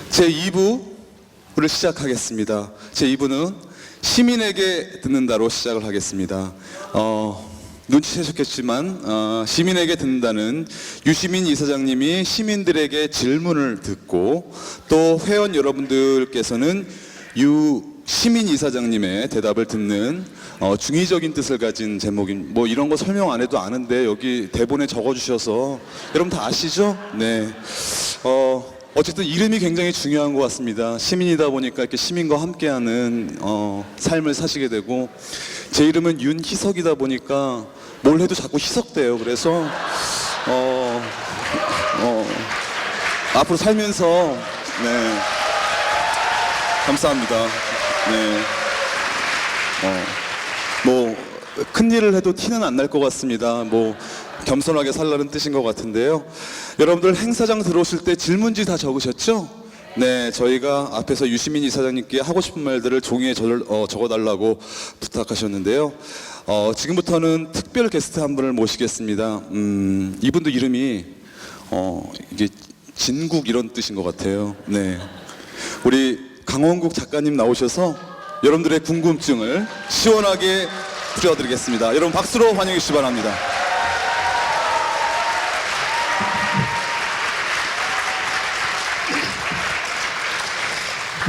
제 2부를 시작하겠습니다. 제 2부는 시민에게 듣는다로 시작을 하겠습니다. 눈치채셨겠지만 시민에게 듣는다는 유시민 이사장님이 시민들에게 질문을 듣고 또 회원 여러분들께서는 유시민 이사장님의 대답을 듣는 중의적인 뜻을 가진 제목인 뭐 이런 거 설명 안 해도 아는데 여기 대본에 적어주셔서 여러분 다 아시죠? 네. 어쨌든 이름이 굉장히 중요한 것 같습니다. 시민이다 보니까 이렇게 시민과 함께하는 삶을 사시게 되고 제 이름은 윤희석이다 보니까 뭘 해도 자꾸 희석돼요. 그래서 앞으로 살면서 네 감사합니다. 네. 뭐 큰일을 해도 티는 안 날 것 같습니다. 뭐 겸손하게 살라는 뜻인 것 같은데요. 여러분들 행사장 들어오실 때 질문지 다 적으셨죠? 네, 저희가 앞에서 유시민 이사장님께 하고 싶은 말들을 종이에 적어달라고 부탁하셨는데요. 지금부터는 특별 게스트 한 분을 모시겠습니다. 이분도 이름이 이게 진국 이런 뜻인 것 같아요. 네, 우리 강원국 작가님 나오셔서 여러분들의 궁금증을 시원하게 풀어드리겠습니다. 여러분 박수로 환영해 주시기 바랍니다.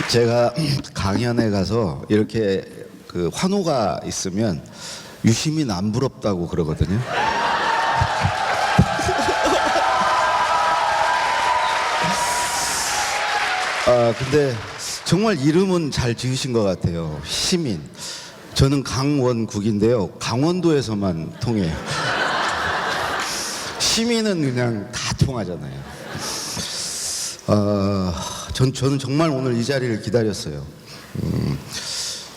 제가 강연에 가서 이렇게 그 환호가 있으면 유시민 안 부럽다고 그러거든요. 근데 정말 이름은 잘 지으신 것 같아요. 시민. 저는 강원국인데요. 강원도에서만 통해요. 시민은 그냥 다 통하잖아요. 저는 정말 오늘 이 자리를 기다렸어요.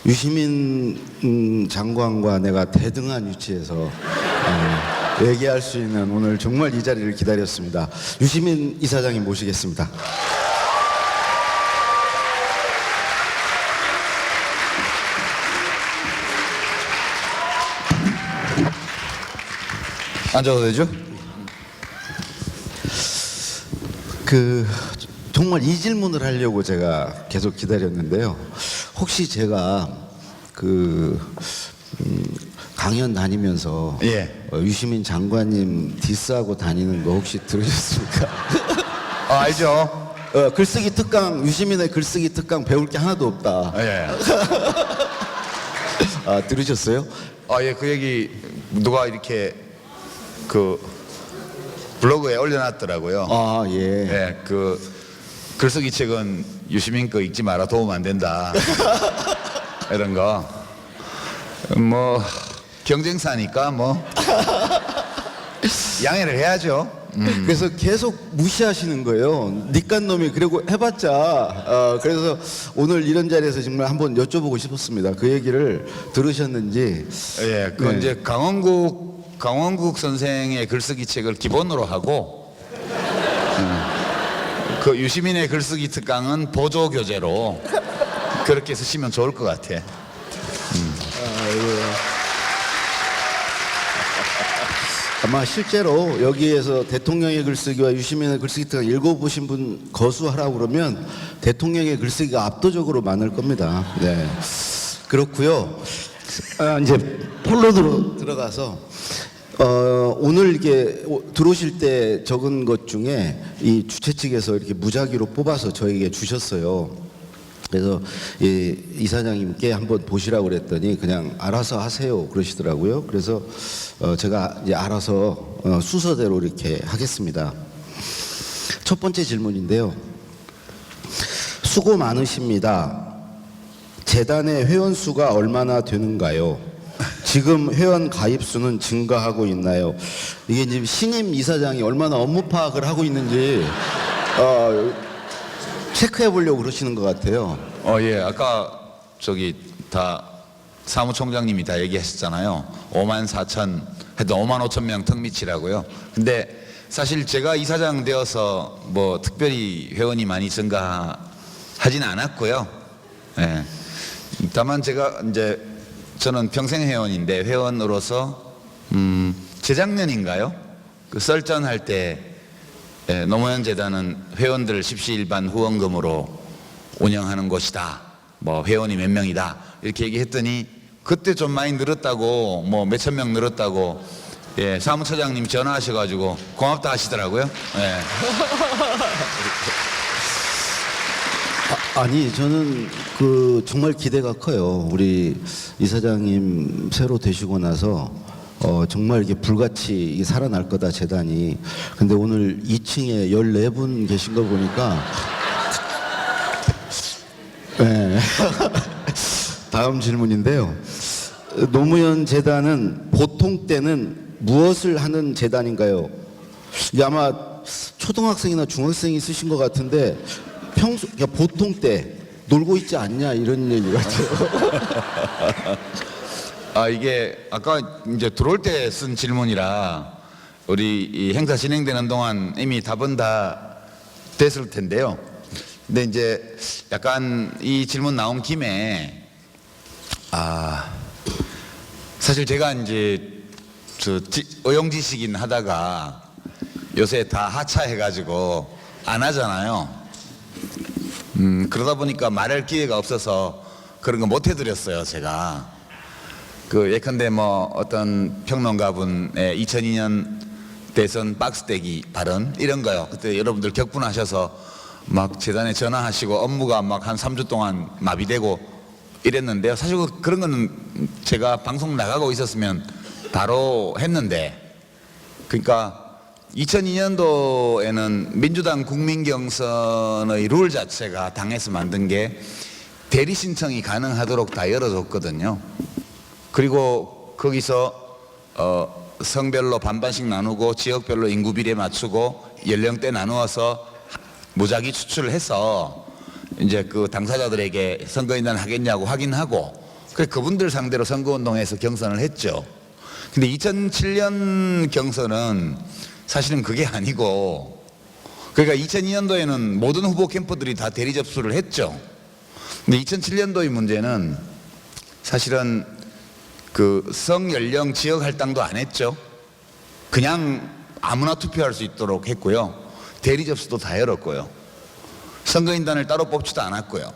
유시민 장관과 내가 대등한 위치에서 얘기할 수 있는 오늘 정말 이 자리를 기다렸습니다. 유시민 이사장님 모시겠습니다. 앉아도 되죠? 정말 이 질문을 하려고 제가 계속 기다렸는데요. 혹시 제가 강연 다니면서 유시민 장관님 디스하고 다니는 거 혹시 들으셨습니까? 알죠. 글쓰기 특강, 유시민의 글쓰기 특강 배울 게 하나도 없다. 예. 들으셨어요? 예, 그 얘기 누가 이렇게 그 블로그에 올려놨더라고요. 예. 예, 그 글쓰기 책은 유시민 거 읽지 마라, 도움 안 된다. 이런 거. 뭐 경쟁사니까 뭐 양해를 해야죠. 그래서 계속 무시하시는 거예요. 니깐 놈이. 그리고 해봤자 그래서 오늘 이런 자리에서 정말 한번 여쭤보고 싶었습니다. 그 얘기를 들으셨는지. 예, 그 네. 이제 강원국 선생의 글쓰기 책을 기본으로 하고 그 유시민의 글쓰기 특강은 보조 교재로 그렇게 쓰시면 좋을 것 같아. 아마 실제로 여기에서 대통령의 글쓰기와 유시민의 글쓰기 특강 읽어보신 분 거수하라고 그러면 대통령의 글쓰기가 압도적으로 많을 겁니다. 네, 그렇고요. 이제 본론으로 들어가서 오늘 이렇게 들어오실 때 적은 것 중에 이 주최 측에서 이렇게 무작위로 뽑아서 저에게 주셨어요. 그래서 이 이사장님께 한번 보시라고 그랬더니 그냥 알아서 하세요 그러시더라고요. 그래서 제가 이제 알아서 순서대로 이렇게 하겠습니다. 첫 번째 질문인데요. 수고 많으십니다. 재단의 회원 수가 얼마나 되는가요? 지금 회원 가입 수는 증가하고 있나요? 이게 이제 신임 이사장이 얼마나 업무 파악을 하고 있는지 체크해 보려고 그러시는 것 같아요. 예, 아까 저기 다 사무총장님이 다 얘기하셨잖아요. 5만 4천, 하여튼 5만 5천 명 턱밑이라고요. 근데 사실 제가 이사장 되어서 뭐 특별히 회원이 많이 증가하진 않았고요. 예. 다만 제가 이제 저는 평생 회원인데 회원으로서 재작년인가요? 그 썰전할 때 예, 노무현 재단은 회원들 십시일반 후원금으로 운영하는 곳이다. 뭐 회원이 몇 명이다. 이렇게 얘기했더니 그때 좀 많이 늘었다고 뭐 몇천 명 늘었다고 예, 사무처장님 전화하셔가지고 고맙다 하시더라고요. 예. 아니 저는 정말 기대가 커요. 우리 이사장님 새로 되시고 나서 정말 이게 불같이 이게 살아날 거다 재단이. 근데 오늘 2층에 14분 계신 거 보니까 네. 다음 질문인데요. 노무현 재단은 보통 때는 무엇을 하는 재단인가요? 이게 아마 초등학생이나 중학생이 쓰신 것 같은데 그러니까 보통 때 놀고 있지 않냐 이런 얘기 같아요. 아, 이게 아까 이제 들어올 때 쓴 질문이라 우리 이 행사 진행되는 동안 이미 답은 다 됐을 텐데요. 근데 이제 약간 이 질문 나온 김에 사실 제가 이제 의용지시긴 하다가 요새 다 하차해가지고 안 하잖아요. 그러다 보니까 말할 기회가 없어서 그런 거 못 해드렸어요, 제가. 예컨대 뭐 어떤 평론가분의 2002년 대선 박스떼기 발언 이런 거요. 그때 여러분들 격분하셔서 막 재단에 전화하시고 업무가 막 한 3주 동안 마비되고 이랬는데요. 사실 그런 거는 제가 방송 나가고 있었으면 바로 했는데, 그러니까 2002년도에는 민주당 국민경선의 룰 자체가 당에서 만든 게 대리 신청이 가능하도록 다 열어줬거든요. 그리고 거기서 성별로 반반씩 나누고 지역별로 인구 비례 맞추고 연령대 나누어서 무작위 추출을 해서 이제 그 당사자들에게 선거인단 하겠냐고 확인하고 그래 그분들 상대로 선거운동에서 경선을 했죠. 근데 2007년 경선은 사실은 그게 아니고, 그러니까 2002년도에는 모든 후보 캠프들이 다 대리 접수를 했죠. 근데 2007년도의 문제는 사실은 성연령 지역 할당도 안 했죠. 그냥 아무나 투표할 수 있도록 했고요. 대리 접수도 다 열었고요. 선거인단을 따로 뽑지도 않았고요.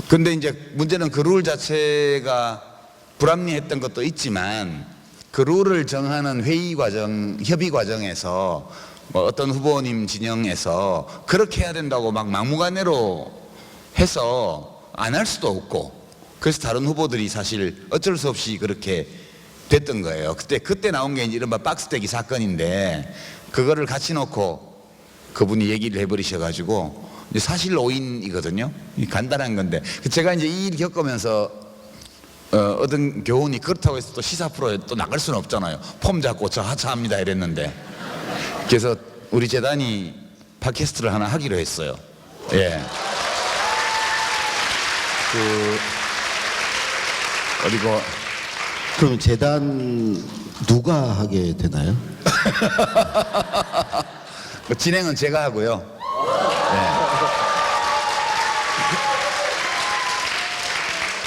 근데 이제 문제는 그 룰 자체가 불합리했던 것도 있지만 그 룰을 정하는 회의 과정, 협의 과정에서 뭐 어떤 후보님 진영에서 그렇게 해야 된다고 막 막무가내로 해서 안 할 수도 없고, 그래서 다른 후보들이 사실 어쩔 수 없이 그렇게 됐던 거예요. 그때 나온 게 이른바 박스떼기 사건인데 그거를 같이 놓고 그분이 얘기를 해버리셔가지고 사실 오인이거든요. 간단한 건데 제가 이제 이 일 겪으면서 얻은 교훈이, 그렇다고 해서 또 시사 프로에 또 나갈 수는 없잖아요. 폼 잡고 저 하차합니다 이랬는데, 그래서 우리 재단이 팟캐스트를 하나 하기로 했어요. 예. 그리고 그럼 재단 누가 하게 되나요? 진행은 제가 하고요. 네.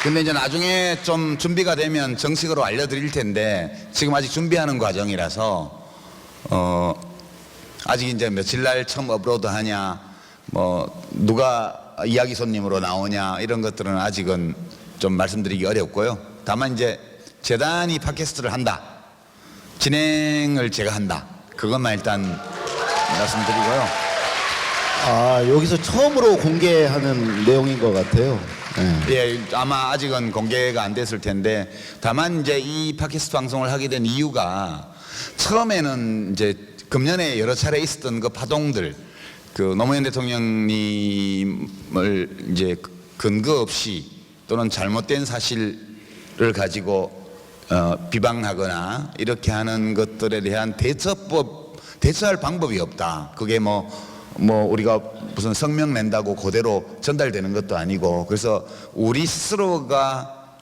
근데 이제 나중에 좀 준비가 되면 정식으로 알려드릴 텐데 지금 아직 준비하는 과정이라서 아직 이제 며칠 날 처음 업로드 하냐, 뭐 누가 이야기 손님으로 나오냐 이런 것들은 아직은 좀 말씀드리기 어렵고요. 다만 이제 재단이 팟캐스트를 한다, 진행을 제가 한다, 그것만 일단 말씀드리고요. 여기서 처음으로 공개하는 내용인 것 같아요. 네. 예, 아마 아직은 공개가 안 됐을 텐데, 다만 이제 이 팟캐스트 방송을 하게 된 이유가 처음에는 이제 금년에 여러 차례 있었던 그 파동들, 노무현 대통령님을 이제 근거 없이 또는 잘못된 사실을 가지고 비방하거나 이렇게 하는 것들에 대한 대처할 방법이 없다. 그게 뭐 우리가 무슨 성명 낸다고 그대로 전달되는 것도 아니고, 그래서 우리 스스로가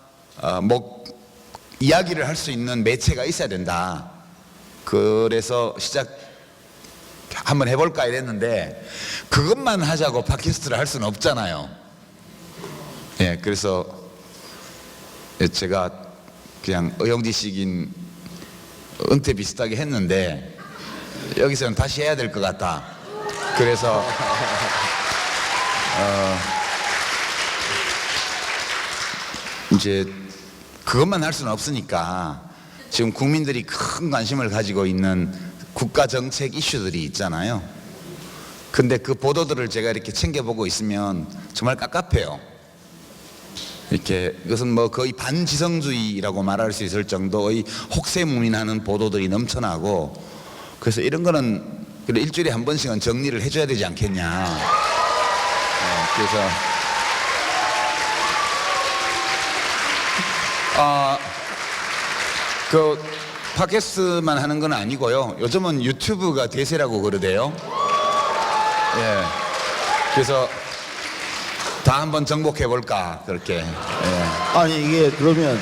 이야기를 할 수 있는 매체가 있어야 된다. 그래서 한번 해볼까 이랬는데 그것만 하자고 팟캐스트를 할 수는 없잖아요. 예, 그래서 제가 그냥 의용지식인 은퇴 비슷하게 했는데 여기서는 다시 해야 될 것 같다. 그래서 이제 그것만 할 수는 없으니까 지금 국민들이 큰 관심을 가지고 있는 국가 정책 이슈들이 있잖아요. 근데 그 보도들을 제가 이렇게 챙겨보고 있으면 정말 깝깝해요. 이렇게 이것은 뭐 거의 반지성주의라고 말할 수 있을 정도의 혹세무민하는 보도들이 넘쳐나고, 그래서 이런 거는 그래 일주일에 한 번씩은 정리를 해줘야 되지 않겠냐. 그래서 그 팟캐스트만 하는 건 아니고요. 요즘은 유튜브가 대세라고 그러대요. 예. 그래서 다 한번 정복해 볼까 그렇게. 예. 아니 이게 그러면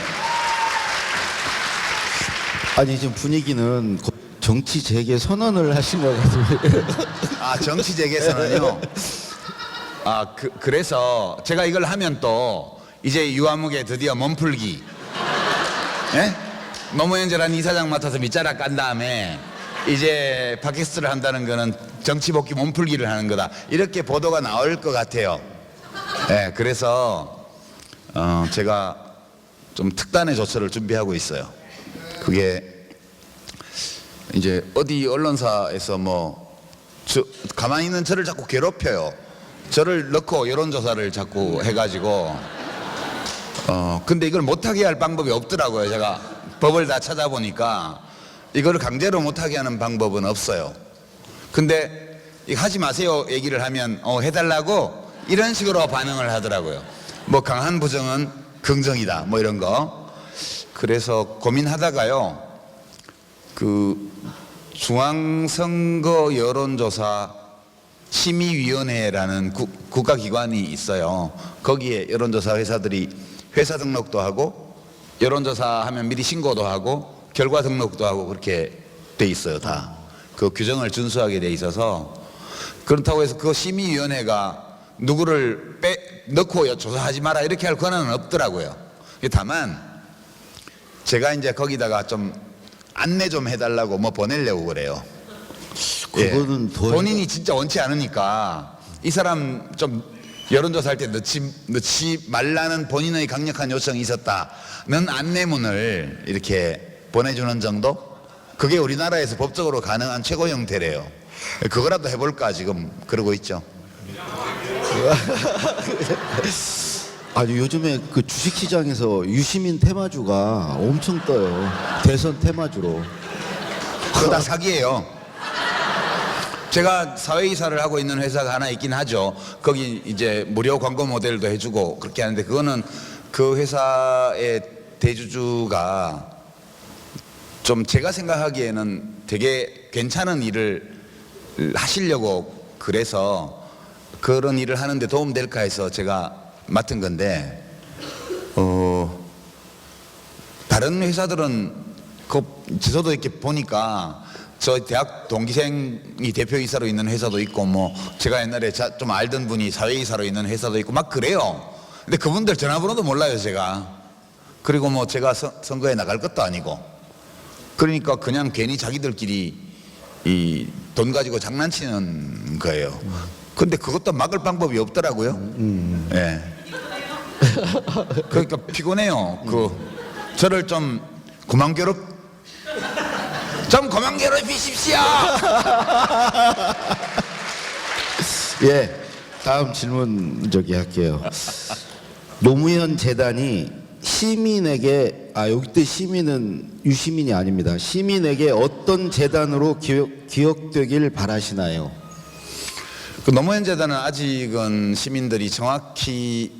아니 지금 분위기는 정치 재개 선언을 하신 것 같은데. 아, 정치 재개선은요. 그래서 제가 이걸 하면 또 이제 유아무개 드디어 몸풀기. 예? 노무현재란 이사장 맡아서 밑자락 깐 다음에 이제 팟캐스트를 한다는 거는 정치 복귀 몸풀기를 하는 거다. 이렇게 보도가 나올 것 같아요. 예, 그래서 제가 좀 특단의 조처를 준비하고 있어요. 그게 이제 어디 언론사에서 가만히 있는 저를 자꾸 괴롭혀요. 저를 넣고 여론조사를 자꾸 해가지고 근데 이걸 못하게 할 방법이 없더라고요. 제가 법을 다 찾아보니까 이걸 강제로 못하게 하는 방법은 없어요. 근데 이거 하지 마세요 얘기를 하면 해달라고 이런 식으로 반응을 하더라고요. 뭐 강한 부정은 긍정이다 뭐 이런 거. 그래서 고민하다가요, 그 중앙선거 여론조사 심의위원회라는 국가기관이 있어요. 거기에 여론조사 회사들이 회사 등록도 하고 여론조사 하면 미리 신고도 하고 결과 등록도 하고 그렇게 돼 있어요. 다 그 규정을 준수하게 돼 있어서. 그렇다고 해서 그 심의위원회가 누구를 넣고 조사하지 마라 이렇게 할 권한은 없더라고요. 다만 제가 이제 거기다가 좀 안내 좀 해달라고 보내려고 그래요. 그거는 더 본인이 진짜 원치 않으니까 이 사람 좀 여론조사할 때 넣지 말라는 본인의 강력한 요청이 있었다는 안내문을 이렇게 보내주는 정도? 그게 우리나라에서 법적으로 가능한 최고 형태래요. 그거라도 해볼까 지금 그러고 있죠. 아니 요즘에 그 주식시장에서 유시민 테마주가 엄청 떠요. 대선 테마주로. 그거 다 사기예요. 제가 사회이사를 하고 있는 회사가 하나 있긴 하죠. 거기 이제 무료 광고 모델도 해주고 그렇게 하는데, 그거는 그 회사의 대주주가 좀 제가 생각하기에는 되게 괜찮은 일을 하시려고 그래서 그런 일을 하는데 도움 될까 해서 제가 맡은 건데, 다른 회사들은 저도 이렇게 보니까 저 대학 동기생이 대표이사로 있는 회사도 있고 제가 옛날에 좀 알던 분이 사회이사로 있는 회사도 있고 막 그래요. 근데 그분들 전화번호도 몰라요 제가. 그리고 제가 선거에 나갈 것도 아니고, 그러니까 그냥 괜히 자기들끼리 이 돈 가지고 장난치는 거예요. 근데 그것도 막을 방법이 없더라고요. 예. 그러니까 피곤해요. 저를 좀 그만 괴롭히십시오. 예, 다음 질문 할게요. 노무현 재단이 시민에게 여기 시민은 유시민이 아닙니다. 시민에게 어떤 재단으로 기억되길 바라시나요? 그 노무현 재단은 아직은 시민들이 정확히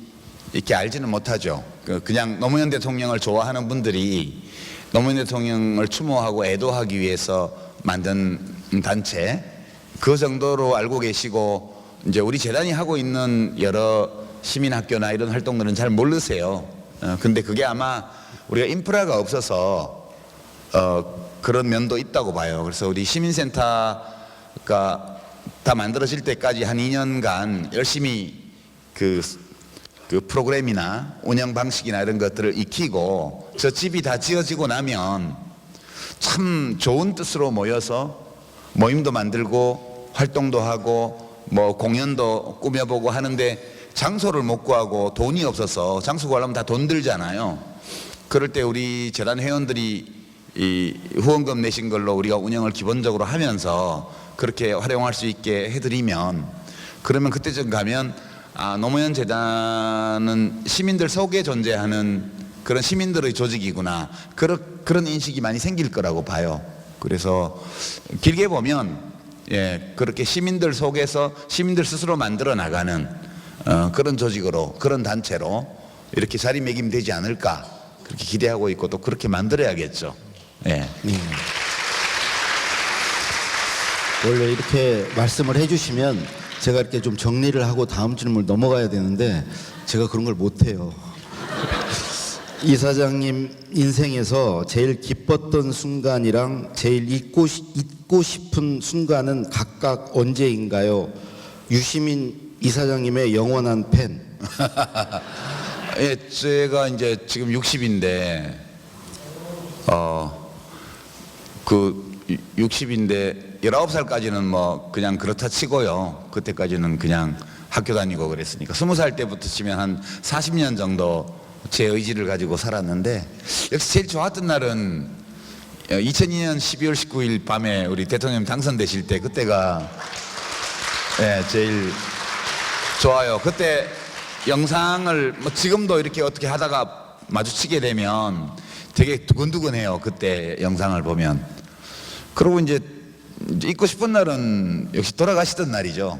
이렇게 알지는 못하죠. 그냥 노무현 대통령을 좋아하는 분들이 노무현 대통령을 추모하고 애도하기 위해서 만든 단체, 그 정도로 알고 계시고, 이제 우리 재단이 하고 있는 여러 시민학교나 이런 활동들은 잘 모르세요. 근데 그게 아마 우리가 인프라가 없어서 그런 면도 있다고 봐요. 그래서 우리 시민센터가 다 만들어질 때까지 한 2년간 열심히 그 프로그램이나 운영 방식이나 이런 것들을 익히고, 저 집이 다 지어지고 나면 참 좋은 뜻으로 모여서 모임도 만들고 활동도 하고 뭐 공연도 꾸며보고 하는데 장소를 못 구하고 돈이 없어서 장소 구하려면 다 돈 들잖아요. 그럴 때 우리 재단 회원들이 이 후원금 내신 걸로 우리가 운영을 기본적으로 하면서 그렇게 활용할 수 있게 해드리면, 그러면 그때쯤 가면 노무현 재단은 시민들 속에 존재하는 그런 시민들의 조직이구나, 그런 인식이 많이 생길 거라고 봐요. 그래서 길게 보면 그렇게 시민들 속에서 시민들 스스로 만들어 나가는 그런 조직으로, 그런 단체로 이렇게 자리매김 되지 않을까 그렇게 기대하고 있고, 또 그렇게 만들어야겠죠. 원래 이렇게 말씀을 해주시면 제가 이렇게 좀 정리를 하고 다음 질문을 넘어가야 되는데 제가 그런 걸 못해요. 이사장님 인생에서 제일 기뻤던 순간이랑 제일 잊고 싶은 순간은 각각 언제인가요? 유시민 이사장님의 영원한 팬. 제가 이제 지금 60인데 그 60인데 19살까지는 뭐 그냥 그렇다 치고요. 그때까지는 그냥 학교 다니고 그랬으니까 20살 때부터 치면 한 40년 정도 제 의지를 가지고 살았는데, 역시 제일 좋았던 날은 2002년 12월 19일 밤에 우리 대통령 당선되실 때, 그때가 제일 좋아요. 그때 영상을 뭐 지금도 이렇게 어떻게 하다가 마주치게 되면 되게 두근두근해요. 그때 영상을 보면. 그리고 이제 잊고 싶은 날은 역시 돌아가시던 날이죠.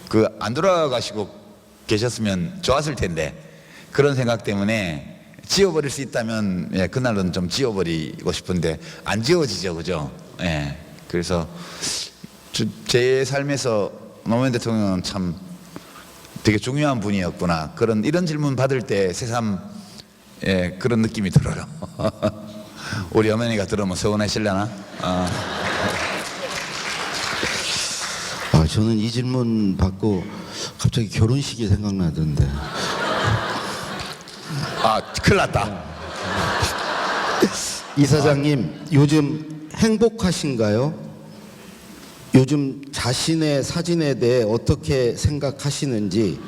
그 안 돌아가시고 계셨으면 좋았을 텐데, 그런 생각 때문에 지워버릴 수 있다면 그날은 좀 지워버리고 싶은데 안 지워지죠, 그죠? 그래서 제 삶에서 노무현 대통령은 참 되게 중요한 분이었구나, 이런 질문 받을 때 새삼 그런 느낌이 들어요. 우리 어머니가 들으면 서운하실려나? 저는 이 질문 받고 갑자기 결혼식이 생각나던데. 큰일 났다. 이사장님, 요즘 행복하신가요? 요즘 자신의 사진에 대해 어떻게 생각하시는지.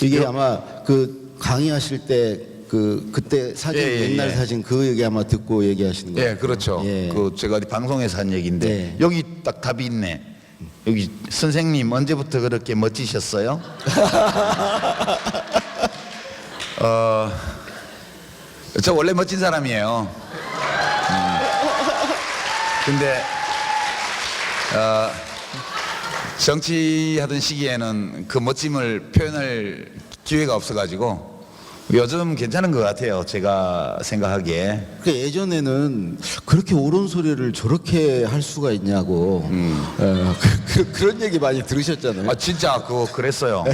이게 아마 그 강의하실 때 그때 사진, 옛날 사진 그 얘기 아마 듣고 얘기하시는 거예요. 그렇죠. 그 제가 어디 방송에서 한 얘기인데 여기 딱 답이 있네. 여기 선생님 언제부터 그렇게 멋지셨어요? 저 원래 멋진 사람이에요. 근데 정치하던 시기에는 그 멋짐을 표현할 기회가 없어가지고 요즘 괜찮은 것 같아요, 제가 생각하기에. 예전에는 그렇게 옳은 소리를 저렇게 할 수가 있냐고 그런 얘기 많이 들으셨잖아요. 진짜 그랬어요.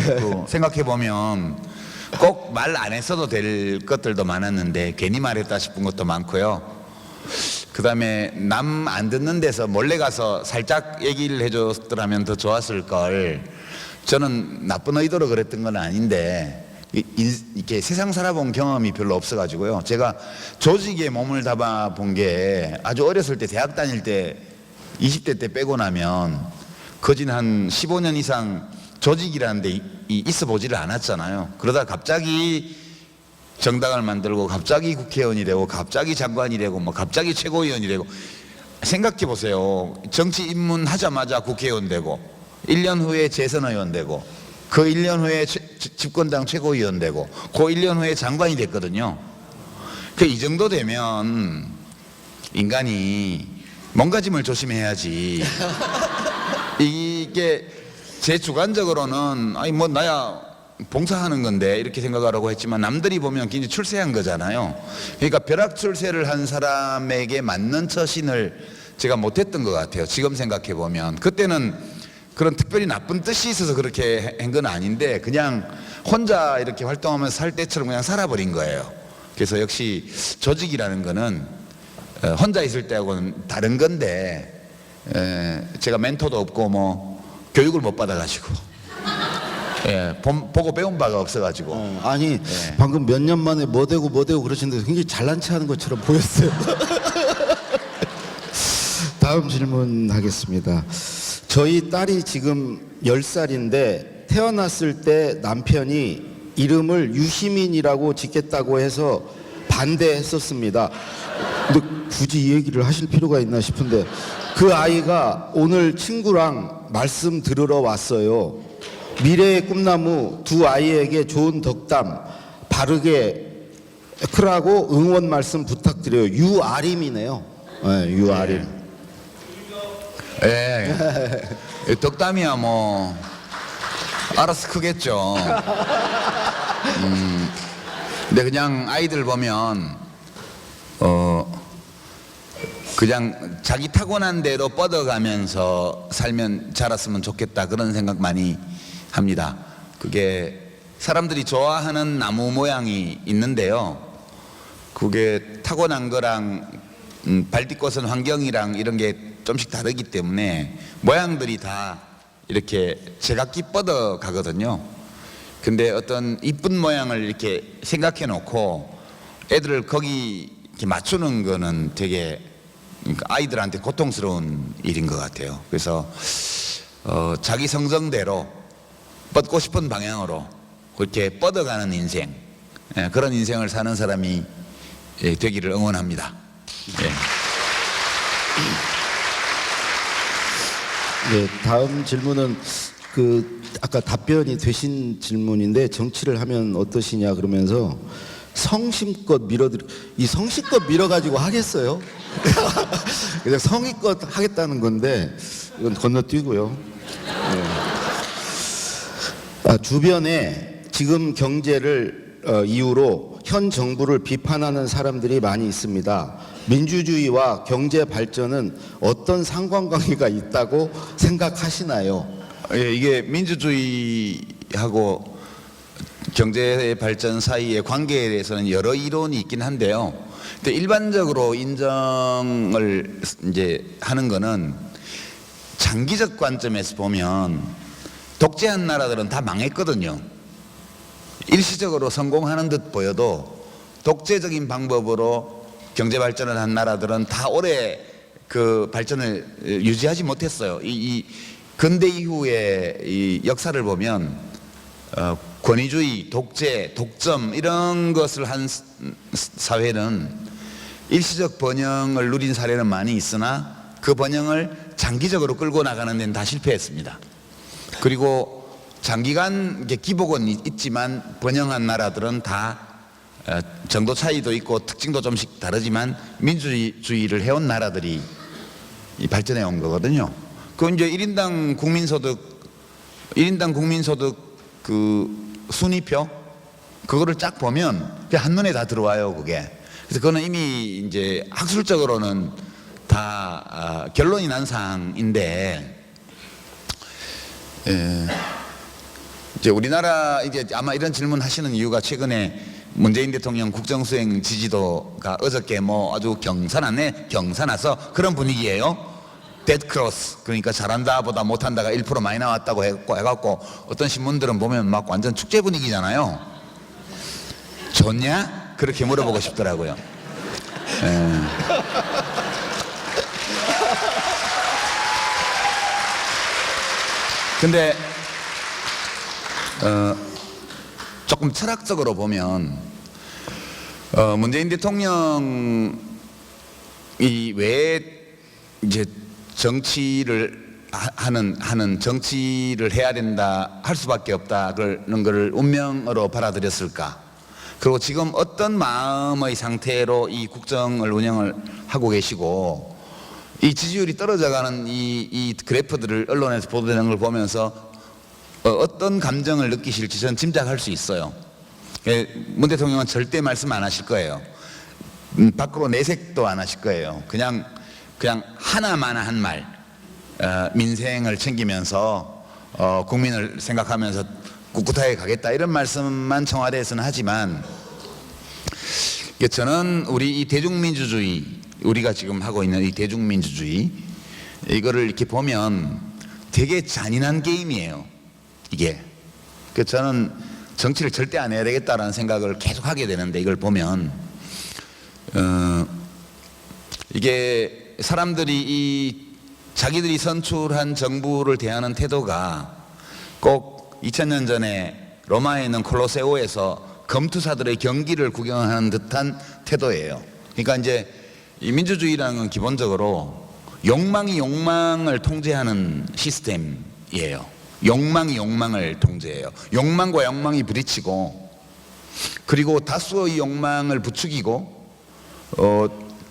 생각해보면 꼭 말 안 했어도 될 것들도 많았는데 괜히 말했다 싶은 것도 많고요. 그 다음에 남 안 듣는 데서 몰래 가서 살짝 얘기를 해줬더라면 더 좋았을 걸. 저는 나쁜 의도로 그랬던 건 아닌데 이렇게 세상 살아본 경험이 별로 없어가지고요. 제가 조직에 몸을 담아본 게 아주 어렸을 때, 대학 다닐 때 20대 때 빼고 나면 거진 한 15년 이상 조직이라는 데 있어 보지를 않았잖아요. 그러다 갑자기 정당을 만들고 갑자기 국회의원이 되고 갑자기 장관이 되고 뭐 갑자기 최고위원이 되고. 생각해 보세요. 정치 입문하자마자 국회의원 되고 1년 후에 재선의원 되고 그 1년 후에 집권당 최고위원 되고 그 1년 후에 장관이 됐거든요. 이 정도 되면 인간이 몸가짐을 조심해야지. 이게 제 주관적으로는 뭐 나야 봉사하는 건데 이렇게 생각하라고 했지만, 남들이 보면 굉장히 출세한 거잖아요. 그러니까 벼락 출세를 한 사람에게 맞는 처신을 제가 못했던 것 같아요, 지금 생각해 보면. 그때는 그런 특별히 나쁜 뜻이 있어서 그렇게 한 건 아닌데 그냥 혼자 이렇게 활동하면서 살 때처럼 그냥 살아버린 거예요. 그래서 역시 조직이라는 거는 혼자 있을 때하고는 다른 건데, 제가 멘토도 없고 뭐 교육을 못 받아가지고 보고 배운 바가 없어가지고. 방금 몇 년 만에 뭐 되고 그러시는데 굉장히 잘난 체 하는 것처럼 보였어요. 다음 질문 하겠습니다. 저희 딸이 지금 10살인데 태어났을 때 남편이 이름을 유시민이라고 짓겠다고 해서 반대했었습니다. 근데 굳이 이 얘기를 하실 필요가 있나 싶은데 그 아이가 오늘 친구랑 말씀 들으러 왔어요. 미래의 꿈나무 두 아이에게 좋은 덕담 바르게 크라고 응원 말씀 부탁드려요. 유아림이네요. 네, 유아림. 예. 덕담이야 뭐 알아서 크겠죠. 근데 그냥 아이들 보면 그냥 자기 타고난 대로 뻗어가면서 살면 자랐으면 좋겠다 그런 생각 많이 합니다. 그게 사람들이 좋아하는 나무 모양이 있는데요. 그게 타고난 거랑 발 딛고선 환경이랑 이런 게 좀씩 다르기 때문에 모양들이 다 이렇게 제각기 뻗어 가거든요. 근데 어떤 이쁜 모양을 이렇게 생각해 놓고 애들을 거기 이렇게 맞추는 거는 되게 아이들한테 고통스러운 일인 것 같아요. 그래서 자기 성정대로 뻗고 싶은 방향으로 그렇게 뻗어가는 인생, 그런 인생을 사는 사람이 되기를 응원합니다. 예. 네, 다음 질문은 아까 답변이 되신 질문인데 정치를 하면 어떠시냐 그러면서 성심껏 이 성심껏 밀어가지고 하겠어요? 그냥 성의껏 하겠다는 건데 이건 건너뛰고요. 네. 주변에 지금 경제를 이유로 현 정부를 비판하는 사람들이 많이 있습니다. 민주주의와 경제 발전은 어떤 상관관계가 있다고 생각하시나요? 예, 이게 민주주의하고 경제 발전 사이의 관계에 대해서는 여러 이론이 있긴 한데요. 근데 일반적으로 인정을 이제 하는 거는 장기적 관점에서 보면 독재한 나라들은 다 망했거든요. 일시적으로 성공하는 듯 보여도 독재적인 방법으로 경제 발전을 한 나라들은 다 오래 그 발전을 유지하지 못했어요. 이 근대 이후의 이 역사를 보면 권위주의, 독재, 독점 이런 것을 한 사회는 일시적 번영을 누린 사례는 많이 있으나 그 번영을 장기적으로 끌고 나가는 데는 다 실패했습니다. 그리고 장기간 기복은 있지만 번영한 나라들은 다 정도 차이도 있고 특징도 좀씩 다르지만 민주주의를 해온 나라들이 발전해 온 거거든요. 그 이제 1인당 국민소득 그 순위표 그거를 쫙 보면 한눈에 다 들어와요, 그게. 그래서 그거는 이미 이제 학술적으로는 다 결론이 난 사항인데 이제 우리나라 이제 아마 이런 질문 하시는 이유가 최근에 문재인 대통령 국정수행 지지도가 어저께 뭐 아주 경사나서 그런 분위기예요. 데드크로스, 그러니까 잘한다 보다 못한다가 1% 많이 나왔다고 해갖고 어떤 신문들은 보면 막 완전 축제 분위기잖아요. 좋냐? 그렇게 물어보고 싶더라고요. 근데 조금 철학적으로 보면 문재인 대통령이 왜 이제 정치를 하는 정치를 해야 된다 할 수밖에 없다 그런 걸 운명으로 받아들였을까? 그리고 지금 어떤 마음의 상태로 이 국정을 운영을 하고 계시고 이 지지율이 떨어져가는 이 그래프들을 언론에서 보도되는 걸 보면서 어떤 감정을 느끼실지 저는 짐작할 수 있어요. 문 대통령은 절대 말씀 안 하실 거예요. 밖으로 내색도 안 하실 거예요. 그냥 하나만 한 말, 민생을 챙기면서 국민을 생각하면서 꿋꿋하게 가겠다 이런 말씀만 청와대에서는 하지만 저는 우리 이 대중민주주의, 우리가 지금 하고 있는 이 대중민주주의 이거를 이렇게 보면 되게 잔인한 게임이에요, 이게. 그래서 저는 정치를 절대 안 해야 되겠다라는 생각을 계속 하게 되는데 이걸 보면 이게 사람들이 이 자기들이 선출한 정부를 대하는 태도가 꼭 2000년 전에 로마에 있는 콜로세오에서 검투사들의 경기를 구경하는 듯한 태도예요. 그러니까 이제 이 민주주의라는 건 기본적으로 욕망이 욕망을 통제하는 시스템이에요. 욕망이 욕망을 통제해요. 욕망과 욕망이 부딪히고, 그리고 다수의 욕망을 부추기고,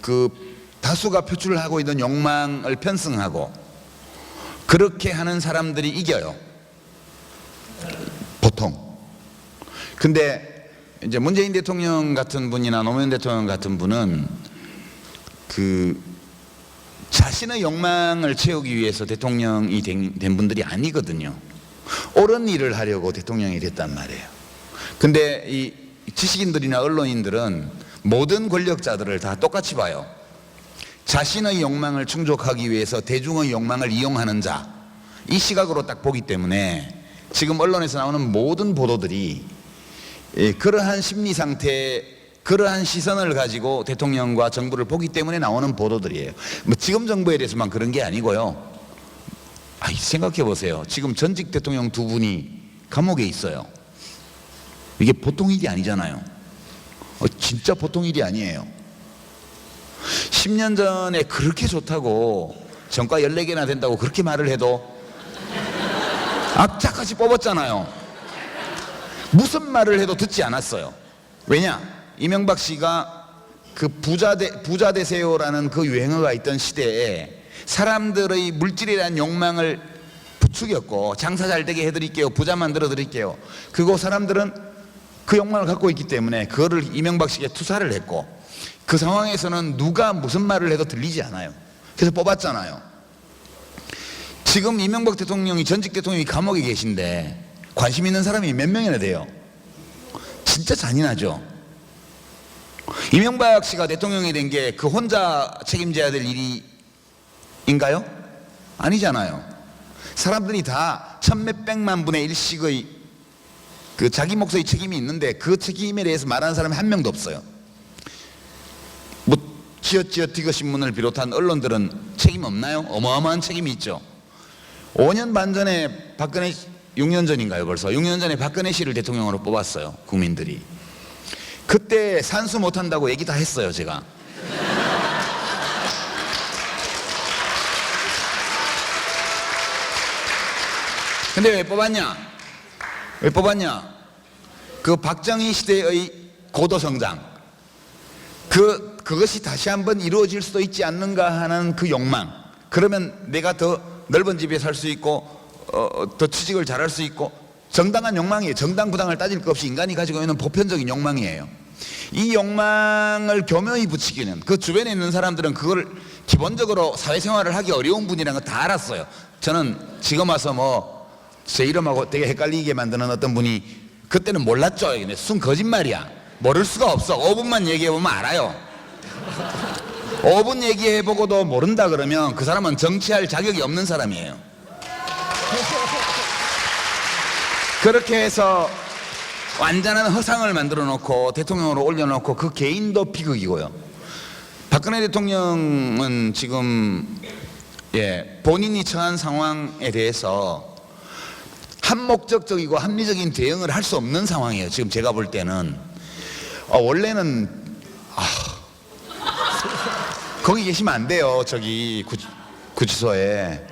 그 다수가 표출하고 있는 욕망을 편승하고, 그렇게 하는 사람들이 이겨요, 보통. 근데 이제 문재인 대통령 같은 분이나 노무현 대통령 같은 분은 그 자신의 욕망을 채우기 위해서 대통령이 된 분들이 아니거든요. 옳은 일을 하려고 대통령이 됐단 말이에요. 근데 이 지식인들이나 언론인들은 모든 권력자들을 다 똑같이 봐요. 자신의 욕망을 충족하기 위해서 대중의 욕망을 이용하는 자, 이 시각으로 딱 보기 때문에 지금 언론에서 나오는 모든 보도들이 그러한 심리 상태, 그러한 시선을 가지고 대통령과 정부를 보기 때문에 나오는 보도들이에요. 뭐 지금 정부에 대해서만 그런 게 아니고요. 생각해 보세요. 지금 전직 대통령 두 분이 감옥에 있어요. 이게 보통 일이 아니잖아요. 진짜 보통 일이 아니에요. 10년 전에 그렇게 좋다고 정가 14개나 된다고 그렇게 말을 해도 악착같이 뽑았잖아요. 무슨 말을 해도 듣지 않았어요. 왜냐? 이명박 씨가 그 부자 되세요라는 그 유행어가 있던 시대에 사람들의 물질에 대한 욕망을 부추겼고, 장사 잘 되게 해드릴게요, 부자 만들어 드릴게요. 그리고 사람들은 그 욕망을 갖고 있기 때문에 그거를 이명박 씨에게 투사를 했고, 그 상황에서는 누가 무슨 말을 해도 들리지 않아요. 그래서 뽑았잖아요. 지금 이명박 대통령이, 전직 대통령이 감옥에 계신데 관심 있는 사람이 몇 명이나 돼요? 진짜 잔인하죠. 이명박 씨가 대통령이 된 게 그 혼자 책임져야 될 일인가요? 아니잖아요. 사람들이 다 천몇백만 분의 일씩의 그 자기 몫의 책임이 있는데 그 책임에 대해서 말하는 사람이 한 명도 없어요. 뭐 지읒지읒 신문을 비롯한 언론들은 책임 없나요? 어마어마한 책임이 있죠. 5년 반 전에 박근혜, 6년 전인가요? 벌써 6년 전에 박근혜 씨를 대통령으로 뽑았어요, 국민들이. 그때 산수 못한다고 얘기 다 했어요, 제가. 근데 왜 뽑았냐? 왜 뽑았냐? 그 박정희 시대의 고도성장, 그것이 다시 한번 이루어질 수도 있지 않는가 하는 그 욕망. 그러면 내가 더 넓은 집에 살 수 있고, 더 취직을 잘할 수 있고, 정당한 욕망이에요. 정당 부당을 따질 것 없이 인간이 가지고 있는 보편적인 욕망이에요. 이 욕망을 교묘히 부추기는, 그 주변에 있는 사람들은 그걸 기본적으로 사회생활을 하기 어려운 분이라는 거 다 알았어요. 저는 지금 와서 제 이름하고 되게 헷갈리게 만드는 어떤 분이 그때는 몰랐죠. 순 거짓말이야. 모를 수가 없어. 5분만 얘기해보면 알아요. 5분 얘기해보고도 모른다 그러면 그 사람은 정치할 자격이 없는 사람이에요. 그렇게 해서 완전한 허상을 만들어 놓고 대통령으로 올려놓고, 그 개인도 비극이고요. 박근혜 대통령은 지금 본인이 처한 상황에 대해서 한목적이고 합리적인 대응을 할 수 없는 상황이에요. 지금 제가 볼 때는. 원래는 거기 계시면 안 돼요. 저기 구치소에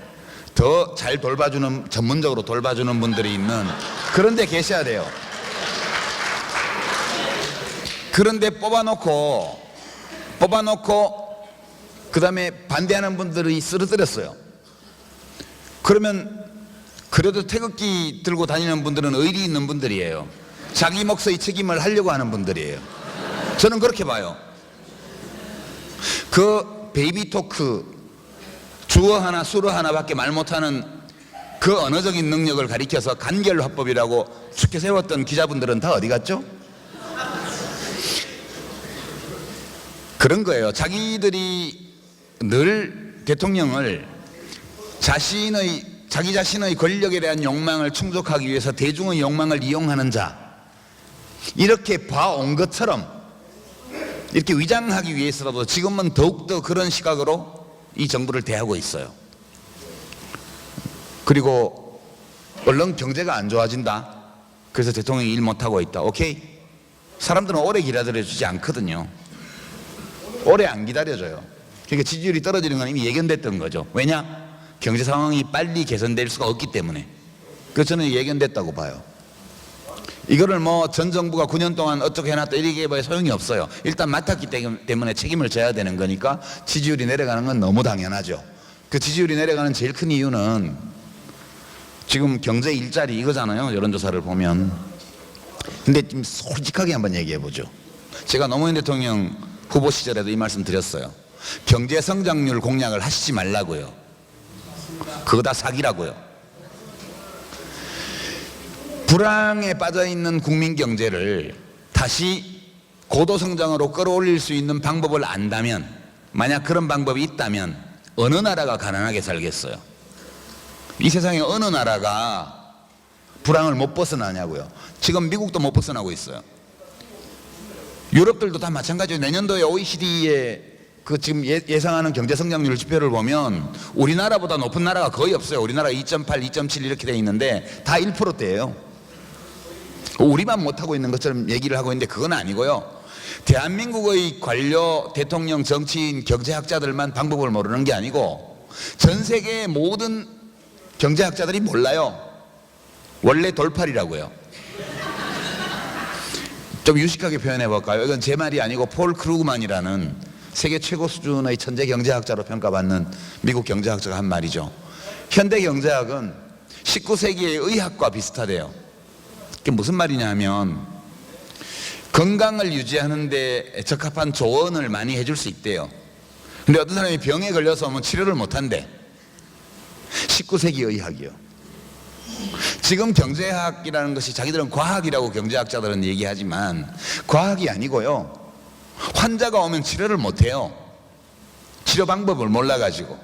더 잘 돌봐주는, 전문적으로 돌봐주는 분들이 있는 그런 데 계셔야 돼요. 그런데 뽑아놓고 그 다음에 반대하는 분들이 쓰러뜨렸어요. 그러면 그래도 태극기 들고 다니는 분들은 의리 있는 분들이에요. 자기 몫의 책임을 하려고 하는 분들이에요. 저는 그렇게 봐요. 그 베이비 토크, 주어 하나 수어 하나밖에 말 못하는 그 언어적인 능력을 가리켜서 간결화법이라고 축켜 세웠던 기자분들은 다 어디 갔죠? 그런 거예요. 자기들이 늘 대통령을 자기 자신의 권력에 대한 욕망을 충족하기 위해서 대중의 욕망을 이용하는 자, 이렇게 봐온 것처럼 이렇게 위장하기 위해서라도 지금은 더욱더 그런 시각으로 이 정부를 대하고 있어요. 그리고 얼른 경제가 안 좋아진다. 그래서 대통령이 일 못하고 있다. 오케이? 사람들은 오래 기다려주지 않거든요. 오래 안 기다려줘요. 그러니까 지지율이 떨어지는 건 이미 예견됐던 거죠. 왜냐? 경제 상황이 빨리 개선될 수가 없기 때문에. 그래서 저는 예견됐다고 봐요. 이거를 뭐 전 정부가 9년 동안 어떻게 해놨다 이렇게 해봐야 소용이 없어요. 일단 맡았기 때문에 책임을 져야 되는 거니까 지지율이 내려가는 건 너무 당연하죠. 그 지지율이 내려가는 제일 큰 이유는 지금 경제 일자리 이거잖아요. 여론조사를 보면. 근데 좀 솔직하게 한번 얘기해 보죠. 제가 노무현 대통령 후보 시절에도 이 말씀 드렸어요. 경제 성장률 공약을 하시지 말라고요. 그거 다 사기라고요. 불황에 빠져있는 국민 경제를 다시 고도 성장으로 끌어올릴 수 있는 방법을 안다면, 만약 그런 방법이 있다면 어느 나라가 가난하게 살겠어요? 이 세상에 어느 나라가 불황을 못 벗어나냐고요. 지금 미국도 못 벗어나고 있어요. 유럽들도 다 마찬가지예요. 내년도에 OECD의 그 지금 예상하는 경제 성장률 지표를 보면 우리나라보다 높은 나라가 거의 없어요. 우리나라가 2.8, 2.7 이렇게 돼 있는데 다 1%대예요. 우리만 못하고 있는 것처럼 얘기를 하고 있는데 그건 아니고요. 대한민국의 관료, 대통령, 정치인, 경제학자들만 방법을 모르는 게 아니고 전 세계의 모든 경제학자들이 몰라요. 원래 돌팔이라고요. 좀 유식하게 표현해 볼까요? 이건 제 말이 아니고 폴 크루그만이라는 세계 최고 수준의 천재 경제학자로 평가받는 미국 경제학자가 한 말이죠. 현대 경제학은 19세기의 의학과 비슷하대요. 그게 무슨 말이냐면 건강을 유지하는 데 적합한 조언을 많이 해줄 수 있대요. 근데 어떤 사람이 병에 걸려서 오면 치료를 못한대. 19세기 의학이요. 지금 경제학이라는 것이 자기들은 과학이라고 경제학자들은 얘기하지만 과학이 아니고요. 환자가 오면 치료를 못해요. 치료 방법을 몰라가지고.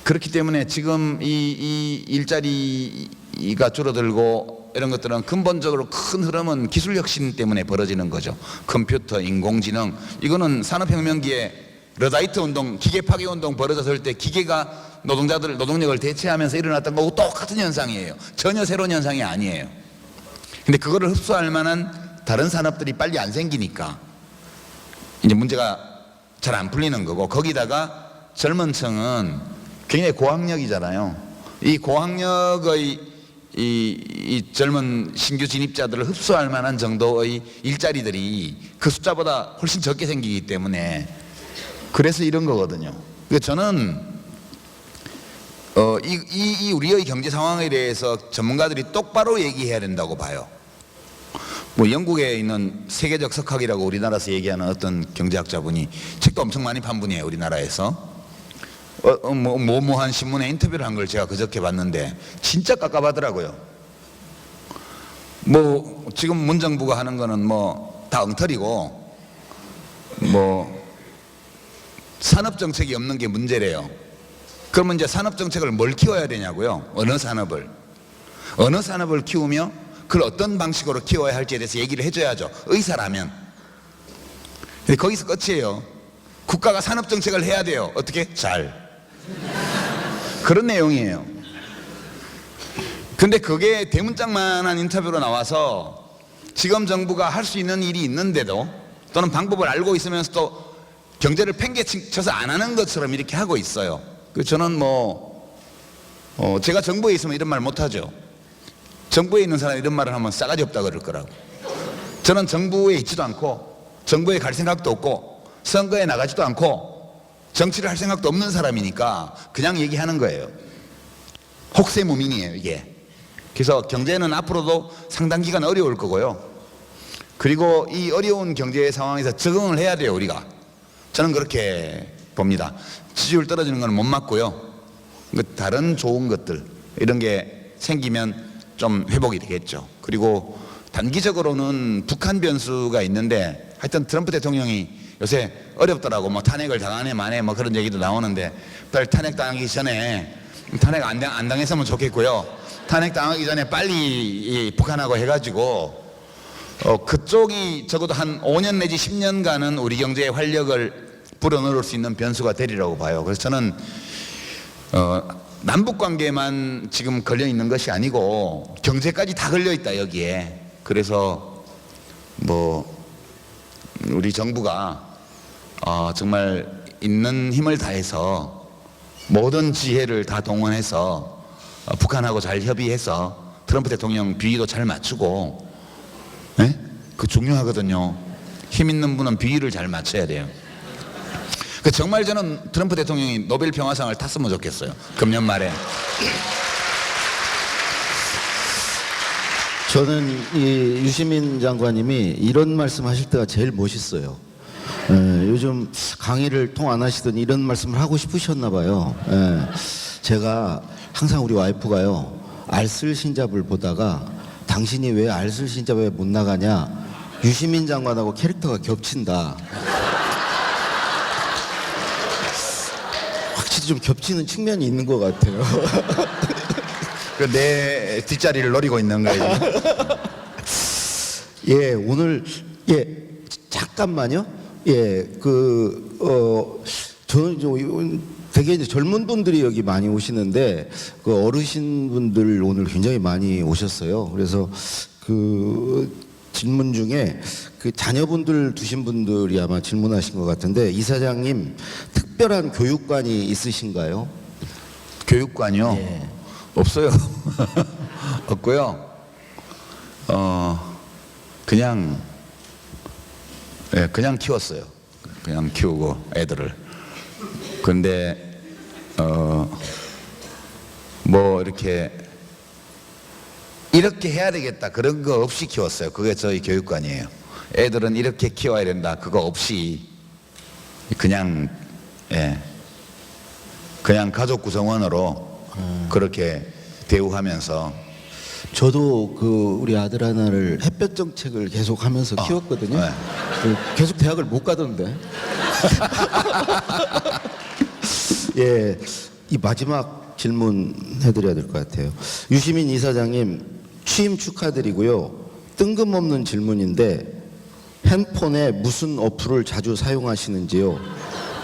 그렇기 때문에 지금 이 일자리가 줄어들고 이런 것들은 근본적으로 큰 흐름은 기술 혁신 때문에 벌어지는 거죠. 컴퓨터, 인공지능. 이거는 산업혁명기에 러다이트 운동, 기계 파괴 운동 벌어졌을 때 기계가 노동력을 대체하면서 일어났던 거고 똑같은 현상이에요. 전혀 새로운 현상이 아니에요. 근데 그거를 흡수할 만한 다른 산업들이 빨리 안 생기니까 이제 문제가 잘 안 풀리는 거고, 거기다가 젊은 층은 굉장히 고학력이잖아요. 이 고학력의 이 젊은 신규 진입자들을 흡수할 만한 정도의 일자리들이 그 숫자보다 훨씬 적게 생기기 때문에 그래서 이런 거거든요. 그러니까 저는 이 우리의 경제 상황에 대해서 전문가들이 똑바로 얘기해야 된다고 봐요. 뭐 영국에 있는 세계적 석학이라고 우리나라에서 얘기하는 어떤 경제학자분이 책도 엄청 많이 판 분이에요. 우리나라에서. 모모한 신문에 인터뷰를 한 걸 제가 그저께 봤는데 진짜 깝깝하더라고요. 뭐 지금 문정부가 하는 거는 뭐 다 엉터리고 뭐 산업 정책이 없는 게 문제래요. 그러면 이제 산업 정책을 뭘 키워야 되냐고요. 어느 산업을 키우며 그걸 어떤 방식으로 키워야 할지에 대해서 얘기를 해줘야죠. 의사라면. 근데 거기서 끝이에요. 국가가 산업 정책을 해야 돼요. 어떻게? 잘. 그런 내용이에요. 근데 그게 대문짝만한 인터뷰로 나와서 지금 정부가 할 수 있는 일이 있는데도 또는 방법을 알고 있으면서도 경제를 팽개쳐서 안 하는 것처럼 이렇게 하고 있어요. 그래서 저는 제가 정부에 있으면 이런 말 못하죠. 정부에 있는 사람이 이런 말을 하면 싸가지 없다 그럴 거라고. 저는 정부에 있지도 않고 정부에 갈 생각도 없고 선거에 나가지도 않고 정치를 할 생각도 없는 사람이니까 그냥 얘기하는 거예요. 혹세무민이에요, 이게. 그래서 경제는 앞으로도 상당 기간 어려울 거고요. 그리고 이 어려운 경제 상황에서 적응을 해야 돼요, 우리가. 저는 그렇게 봅니다. 지지율 떨어지는 건 못 막고요. 다른 좋은 것들 이런 게 생기면 좀 회복이 되겠죠. 그리고 단기적으로는 북한 변수가 있는데 하여튼 트럼프 대통령이 요새 어렵더라고. 뭐 탄핵을 당하네 마네 뭐 그런 얘기도 나오는데 빨리 탄핵 당하기 전에 탄핵 안 당했으면 좋겠고요. 탄핵 당하기 전에 빨리 북한하고 해가지고 그쪽이 적어도 한 5년 내지 10년간은 우리 경제의 활력을 불어넣을 수 있는 변수가 되리라고 봐요. 그래서 저는 남북 관계만 지금 걸려 있는 것이 아니고 경제까지 다 걸려 있다 여기에. 그래서 뭐 우리 정부가 정말 있는 힘을 다해서 모든 지혜를 다 동원해서 북한하고 잘 협의해서 트럼프 대통령 비위도 잘 맞추고, 네? 그 중요하거든요. 힘 있는 분은 비위를 잘 맞춰야 돼요. 그 정말 저는 트럼프 대통령이 노벨 평화상을 탔으면 좋겠어요. 금년 말에. 저는 이 유시민 장관님이 이런 말씀하실 때가 제일 멋있어요. 요즘 강의를 통 안 하시던 이런 말씀을 하고 싶으셨나 봐요. 제가 항상 우리 와이프가요, 알쓸신잡을 보다가 당신이 왜 알쓸신잡에 못 나가냐, 유시민 장관하고 캐릭터가 겹친다. 확실히 좀 겹치는 측면이 있는 것 같아요. 그 내 뒷자리를 노리고 있는 거예요. 예, 오늘 잠깐만요. 저는 되게 이제 젊은 분들이 여기 많이 오시는데 그 어르신 분들 오늘 굉장히 많이 오셨어요. 그래서 그 질문 중에 그 자녀분들 두신 분들이 아마 질문하신 것 같은데, 이사장님 특별한 교육관이 있으신가요? 교육관이요? 예. 없어요. 없고요. 그냥 키웠어요. 그냥 키우고 애들을. 근데 뭐 이렇게 해야 되겠다 그런 거 없이 키웠어요. 그게 저희 교육관이에요. 애들은 이렇게 키워야 된다 그거 없이 그냥 가족 구성원으로 그렇게 대우하면서. 저도 그 우리 아들 하나를 햇볕 정책을 계속 하면서 키웠거든요. 네. 계속 대학을 못 가던데. 예, 이 마지막 질문 해드려야 될 것 같아요. 유시민 이사장님 취임 축하드리고요. 뜬금없는 질문인데 핸폰에 무슨 어플을 자주 사용하시는지요?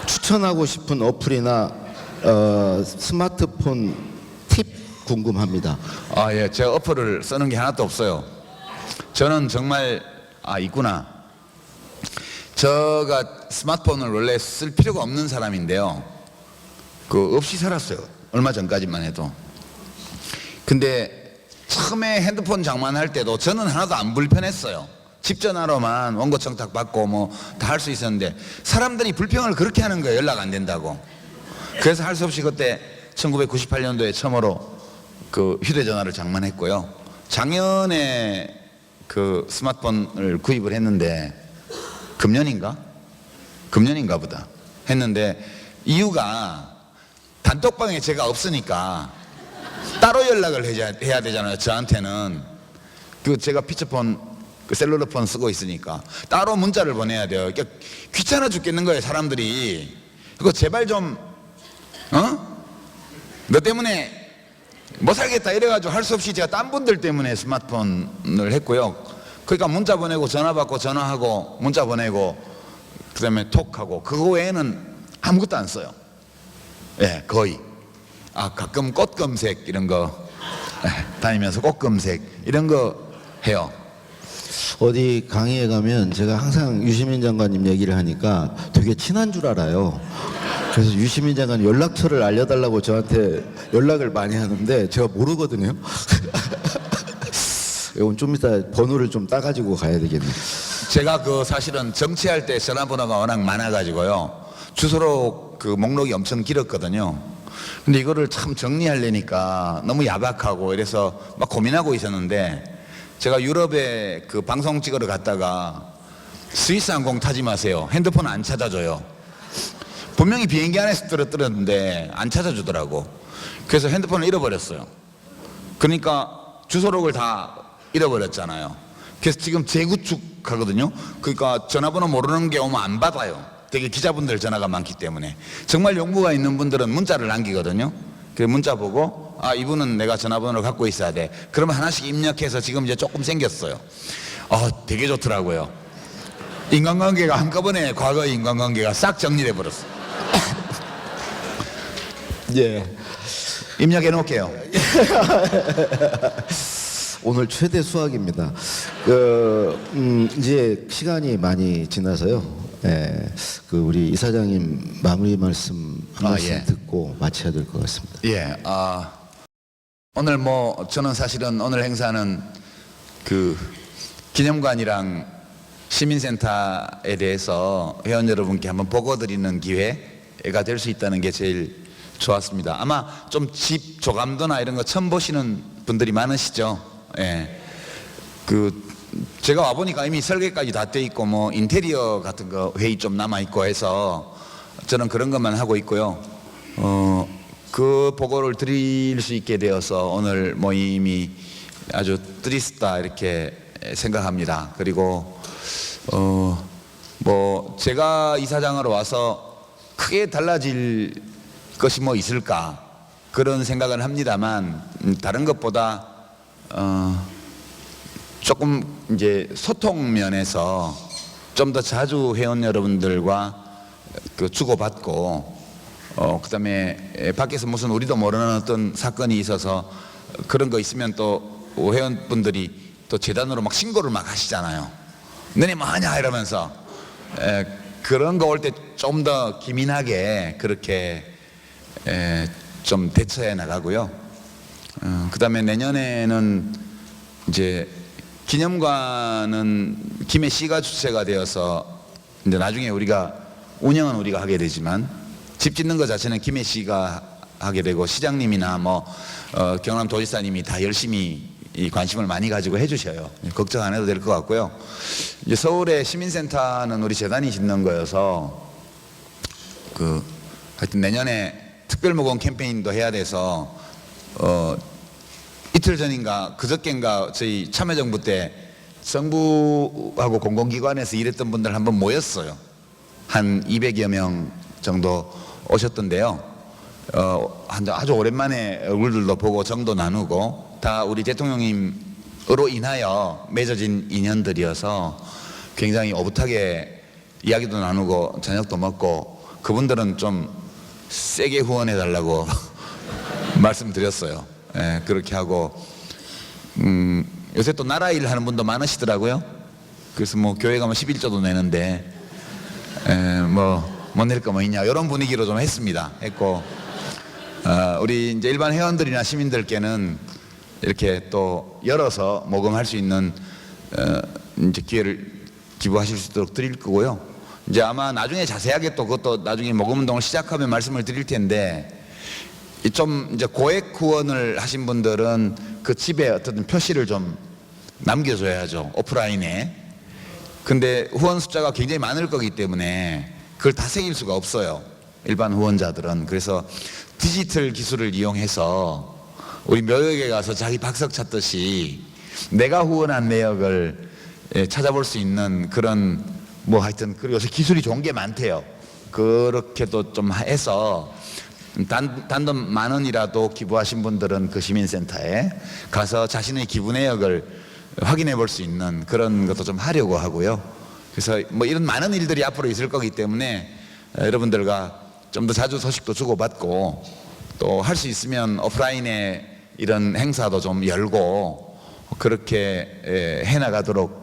추천하고 싶은 어플이나 스마트폰 팁 궁금합니다. 예, 제가 어플을 쓰는 게 하나도 없어요. 저는 정말 있구나. 제가 스마트폰을 원래 쓸 필요가 없는 사람인데요. 그 없이 살았어요. 얼마 전까지만 해도. 근데 처음에 핸드폰 장만할 때도 저는 하나도 안 불편했어요. 집 전화로만 원고 청탁 받고 뭐 다 할 수 있었는데 사람들이 불평을 그렇게 하는 거예요. 연락 안 된다고. 그래서 할 수 없이 그때 1998년도에 처음으로 그 휴대전화를 장만했고요. 작년에 그 스마트폰을 구입을 했는데 금년인가 보다 했는데, 이유가 단톡방에 제가 없으니까 따로 연락을 해야 되잖아요. 저한테는 그 제가 피처폰 그 셀룰러폰 쓰고 있으니까 따로 문자를 보내야 돼요. 그러니까 귀찮아 죽겠는 거예요. 사람들이 그거 제발 좀 너 때문에 못 살겠다 이래가지고 할 수 없이 제가 딴 분들 때문에 스마트폰을 했고요. 그러니까 문자 보내고 전화 받고 전화하고 문자 보내고 그다음에 톡하고 그거 외에는 아무것도 안 써요. 예, 거의. 가끔 꽃 검색 이런 거 다니면서 꽃 검색 이런 거 해요. 어디 강의에 가면 제가 항상 유시민 장관님 얘기를 하니까 되게 친한 줄 알아요. 그래서 유시민 장관 연락처를 알려달라고 저한테 연락을 많이 하는데 제가 모르거든요. 이건 좀 이따 번호를 좀 따가지고 가야 되겠네요. 제가 그 사실은 정치할 때 전화번호가 워낙 많아가지고요. 주소로 그 목록이 엄청 길었거든요. 근데 이거를 참 정리하려니까 너무 야박하고 이래서 막 고민하고 있었는데, 제가 유럽에 그 방송 찍으러 갔다가 스위스 항공 타지 마세요. 핸드폰 안 찾아줘요. 분명히 비행기 안에서 떨어뜨렸는데 안 찾아주더라고. 그래서 핸드폰을 잃어버렸어요. 그러니까 주소록을 다 잃어버렸잖아요. 그래서 지금 재구축하거든요. 그러니까 전화번호 모르는 게 오면 안 받아요. 되게 기자분들 전화가 많기 때문에. 정말 용무가 있는 분들은 문자를 남기거든요. 그래서 문자 보고 이분은 내가 전화번호를 갖고 있어야 돼. 그러면 하나씩 입력해서 지금 이제 조금 생겼어요. 되게 좋더라고요. 인간관계가 한꺼번에 과거의 인간관계가 싹 정리돼 버렸어. 예. 입력해 놓을게요. 오늘 최대 수학입니다. 이제 시간이 많이 지나서요. 예, 우리 이사장님 마무리 말씀 한 말씀 예. 듣고 마쳐야 될 것 같습니다. 예, 오늘 뭐 저는 사실은 오늘 행사는 그 기념관이랑 시민센터에 대해서 회원 여러분께 한번 보고 드리는 기회가 될 수 있다는 게 제일 좋았습니다. 아마 좀 집 조감도나 이런 거 처음 보시는 분들이 많으시죠. 예, 제가 와 보니까 이미 설계까지 다 돼 있고 뭐 인테리어 같은 거 회의 좀 남아 있고 해서 저는 그런 것만 하고 있고요. 그 보고를 드릴 수 있게 되어서 오늘 모임이 아주 뜻있다 이렇게 생각합니다. 그리고 뭐 제가 이사장으로 와서 크게 달라질 것이 뭐 있을까 그런 생각을 합니다만 다른 것보다 조금 이제 소통 면에서 좀 더 자주 회원 여러분들과 주고받고 그다음에 밖에서 무슨 우리도 모르는 어떤 사건이 있어서 그런 거 있으면 또 회원분들이 또 재단으로 막 신고를 막 하시잖아요. 너네 뭐 하냐 이러면서 그런 거 올 때 좀 더 기민하게 그렇게 좀 대처해 나가고요. 그다음에 내년에는 이제 기념관은 김해 시가 주체가 되어서 이제 나중에 우리가 운영은 우리가 하게 되지만 집 짓는 것 자체는 김해 시가 하게 되고 시장님이나 뭐 경남도지사님이 다 열심히 이 관심을 많이 가지고 해주셔요. 걱정 안 해도 될 것 같고요. 이제 서울의 시민센터는 우리 재단이 짓는 거여서 하여튼 내년에 특별모금 캠페인도 해야 돼서 이틀 전인가 그저께인가 저희 참여정부 때 정부하고 공공기관에서 일했던 분들 한번 모였어요. 한 200여 명 정도 오셨던데요. 아주 오랜만에 얼굴들도 보고 정도 나누고 다 우리 대통령님으로 인하여 맺어진 인연들이어서 굉장히 오붓하게 이야기도 나누고 저녁도 먹고 그분들은 좀 세게 후원해 달라고 말씀드렸어요. 예, 그렇게 하고 요새 또 나라 일 하는 분도 많으시더라고요. 그래서 뭐 교회 가면 11조도 내는데 뭐 못 낼 거 뭐 있냐 이런 분위기로 좀 했고 우리 이제 일반 회원들이나 시민들께는 이렇게 또 열어서 모금할 수 있는 이제 기회를 기부하실 수 있도록 드릴 거고요. 이제 아마 나중에 자세하게 또 그것도 나중에 모금 운동을 시작하면 말씀을 드릴 텐데 좀 이제 고액 후원을 하신 분들은 그 집에 어떤 표시를 좀 남겨줘야죠. 오프라인에. 근데 후원 숫자가 굉장히 많을 거기 때문에 그걸 다 새길 수가 없어요. 일반 후원자들은. 그래서 디지털 기술을 이용해서 우리 묘역에 가서 자기 박석 찾듯이 내가 후원한 내역을 찾아볼 수 있는 그런 뭐 하여튼 그리고 요새 기술이 좋은 게 많대요. 그렇게도 좀 해서 단돈 10,000원이라도 기부하신 분들은 그 시민센터에 가서 자신의 기부 내역을 확인해 볼 수 있는 그런 것도 좀 하려고 하고요. 그래서 뭐 이런 많은 일들이 앞으로 있을 거기 때문에 여러분들과 좀 더 자주 소식도 주고받고 또 할 수 있으면 오프라인에 이런 행사도 좀 열고 그렇게 해나가도록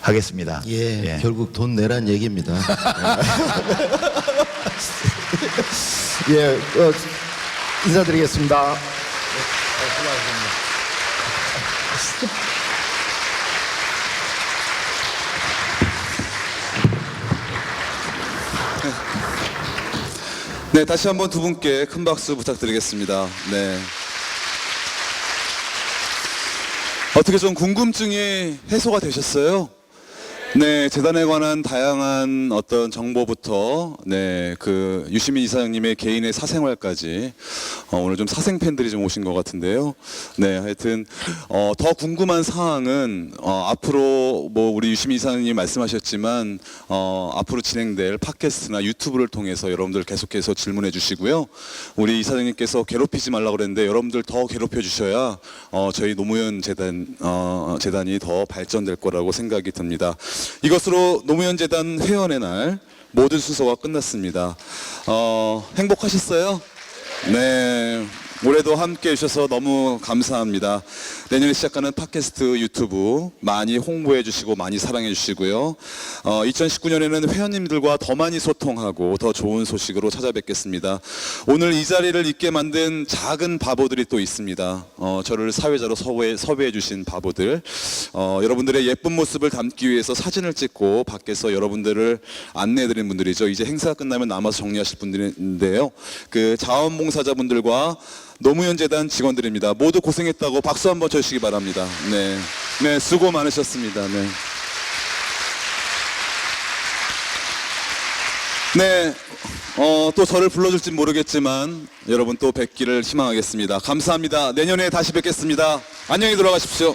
하겠습니다. 예, 결국 돈 내란 얘기입니다. 예, 인사드리겠습니다. 네, 다시 한번 두 분께 큰 박수 부탁드리겠습니다. 네. 어떻게 좀 궁금증이 해소가 되셨어요? 네, 재단에 관한 다양한 어떤 정보부터 그 유시민 이사장님의 개인의 사생활까지 오늘 좀 사생 팬들이 좀 오신 것 같은데요. 네, 하여튼 더 궁금한 사항은 앞으로 뭐 우리 유시민 이사장님 말씀하셨지만 앞으로 진행될 팟캐스트나 유튜브를 통해서 여러분들 계속해서 질문해 주시고요. 우리 이사장님께서 괴롭히지 말라고 그랬는데 여러분들 더 괴롭혀 주셔야 저희 노무현 재단이 더 발전될 거라고 생각이 듭니다. 이것으로 노무현재단 회원의 날 모든 순서가 끝났습니다. 행복하셨어요? 네. 올해도 함께 해주셔서 너무 감사합니다. 내년에 시작하는 팟캐스트 유튜브 많이 홍보해 주시고 많이 사랑해 주시고요. 2019년에는 회원님들과 더 많이 소통하고 더 좋은 소식으로 찾아뵙겠습니다. 오늘 이 자리를 있게 만든 작은 바보들이 또 있습니다. 저를 사회자로 섭외해 주신 바보들. 여러분들의 예쁜 모습을 담기 위해서 사진을 찍고 밖에서 여러분들을 안내해 드리는 분들이죠. 이제 행사가 끝나면 남아서 정리하실 분들인데요. 그 자원봉사자분들과 노무현재단 직원들입니다. 모두 고생했다고 박수 한번 쳐주시기 바랍니다. 네, 네, 수고 많으셨습니다. 네, 네, 또 저를 불러줄지 모르겠지만 여러분 또 뵙기를 희망하겠습니다. 감사합니다. 내년에 다시 뵙겠습니다. 안녕히 돌아가십시오.